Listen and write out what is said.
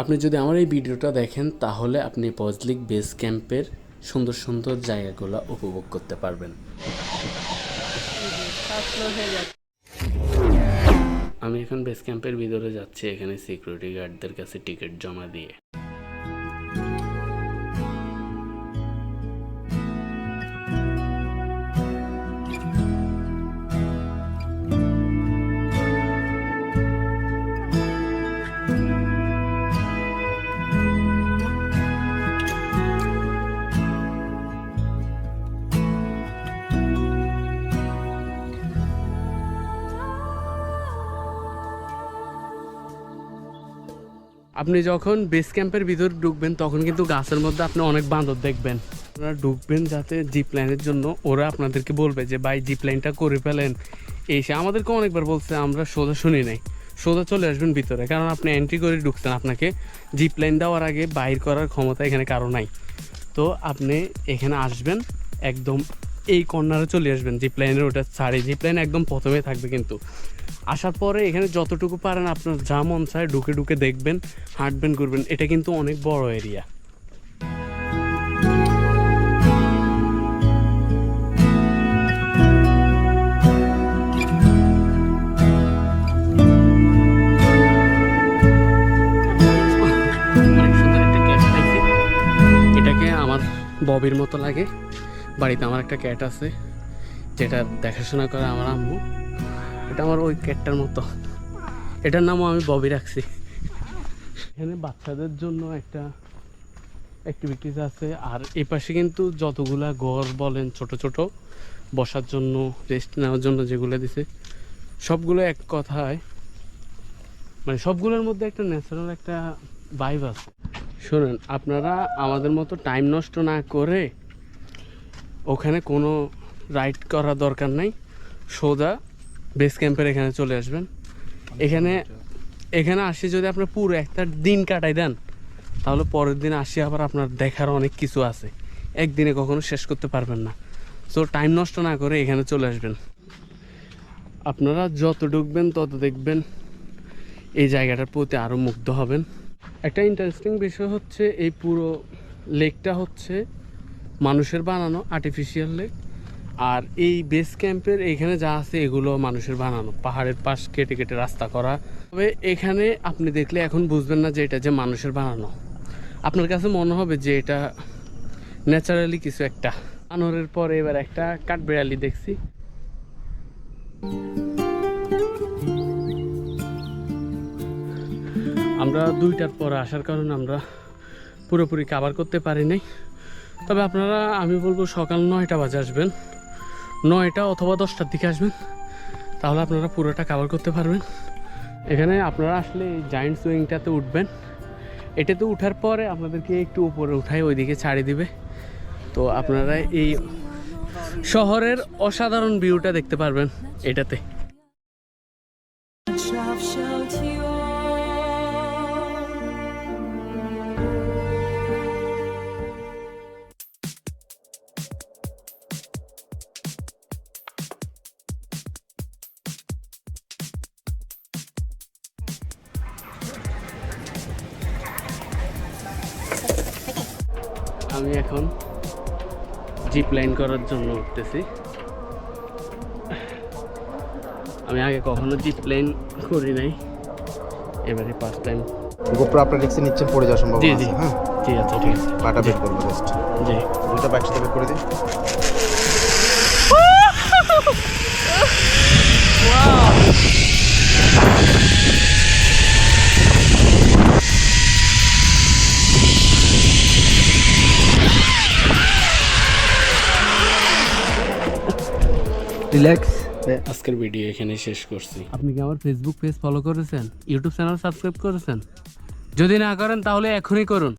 আপনি যদি আমার এই ভিডিওটা দেখেন তাহলে আপনি পজলিক বেস ক্যাম্পের সুন্দর সুন্দর জায়গাগুলো উপভোগ করতে পারবেন। আমি এখন বেস ক্যাম্পের ভিতরে যাচ্ছি, এখানে সিকিউরিটি গার্ডদের কাছে টিকিট জমা দিয়ে। আপনি যখন বেস ক্যাম্পের ভিতর ঢুকবেন তখন কিন্তু গাছের মধ্যে আপনি অনেক বাঁদর দেখবেন। আপনারা ঢুকবেন যাতে জিপ লাইনের জন্য, ওরা আপনাদেরকে বলবে যে ভাই জিপ লাইনটা করে ফেলেন। এসে আমাদেরকে অনেকবার বলছে, আমরা সোজা শুনি নাই, সোজা চলে আসবেন ভিতরে, কারণ আপনি এন্ট্রি করে ঢুকছেন, আপনাকে জিপ লাইন দেওয়ার আগে বাইর করার ক্ষমতা এখানে কারো নাই। তো আপনি এখানে আসবেন, একদম এই কর্নারে চলে আসবেন, জিপ লাইনের ওটা ছাড়ি, জিপ লাইন একদম প্রথমে থাকবে। কিন্তু আসার পরে এখানে যতটুকু পারেন আপনার যা মন চায় ঢুকে ঢুকে দেখবেন, হাঁটবেন, ঘুরবেন। এটা কিন্তু অনেক বড় এরিয়া। অনেক সুন্দর একটা ক্যাট পাইছি, এটাকে আমার ববির মতো লাগে। বাড়িতে আমার একটা ক্যাট আছে যেটা দেখাশোনা করে আমার আম্মু, এটা আমার ওই ক্যাটটার মতো, এটার নামও আমি ববি রাখছি। এখানে বাচ্চাদের জন্য একটা অ্যাক্টিভিটিস আছে, আর এই পাশে কিন্তু যতগুলা ঘর বলেন ছোট ছোট বসার জন্য, রেস্ট নেওয়ার জন্য যেগুলো দিছে সবগুলো এক কথায় মানে সবগুলোর মধ্যে একটা ন্যাচারাল একটা ভাইব আছে। শোনেন, আপনারা আমাদের মতো টাইম নষ্ট না করে ওখানে কোনো রাইড করার দরকার নাই, সোজা বেস ক্যাম্পের এখানে চলে আসবেন। এখানে আসি যদি আপনার পুরো একটা দিন কাটাই দেন, তাহলে পরের দিন আসি আবার আপনার দেখার অনেক কিছু আছে, একদিনে কখনো শেষ করতে পারবেন না। সো টাইম নষ্ট না করে এখানে চলে আসবেন। আপনারা যত ঢুকবেন তত দেখবেন এই জায়গাটার প্রতি আরও মুগ্ধ হবেন। একটা ইন্টারেস্টিং বিষয় হচ্ছে, এই পুরো লেকটা হচ্ছে মানুষের বানানো আর্টিফিশিয়াল লেক, আর এই বেস ক্যাম্পের এখানে যা আছে এগুলো মানুষের বানানো, পাহাড়ের পাশ কেটে কেটে রাস্তা করা। তবে এখানে আপনি দেখলে এখন বুঝবেন না যে এটা যে মানুষের বানানো, আপনার কাছে মনে হবে যে এটা ন্যাচারালি কিছু একটা। আনোয়ারের পরে এবার একটা কাঠবিড়ালি দেখছি। আমরা 2টার পরে আসার কারণে আমরা পুরোপুরি কভার করতে পারি নাই। তবে আপনারা, আমি বলবো সকাল 9টা বাজে আসবেন, 9টা অথবা 10টার দিকে আসবেন, তাহলে আপনারা পুরোটা কভার করতে পারবেন। এখানে আপনারা আসলে এই জায়েন্ট সুইংটাতে উঠবেন, এটাতে উঠার পরে আপনাদেরকে একটু উপরে উঠায় ওইদিকে ছাড়ি দিবে। তো আপনারা এই শহরের অসাধারণ ভিউটা দেখতে পারবেন এটাতে। আমি এখন জিপ লাইন করার জন্য উঠতেছি। আমি আগে কখনো জিপ লাইন করি নাই, এবারে ফার্স্ট টাইম। গোপ্রো আপনার রিক্সে নিচ্ছেন, পড়ে যাওয়ার সম্ভাবনা আছে। হ্যাঁ, ঠিক আছে, ঠিক আছে। পাটা বের করবো জাস্ট। জি, দুটো ব্যাক সাথে বের করে দিন। রিল্যাক্স। আজকের ভিডিও এখানে শেষ করছি। আপনি কি আমার ফেসবুক পেজ ফলো করেছেন, ইউটিউব চ্যানেল সাবস্ক্রাইব করেছেন? যদি না করেন তাহলে এখনই করুন।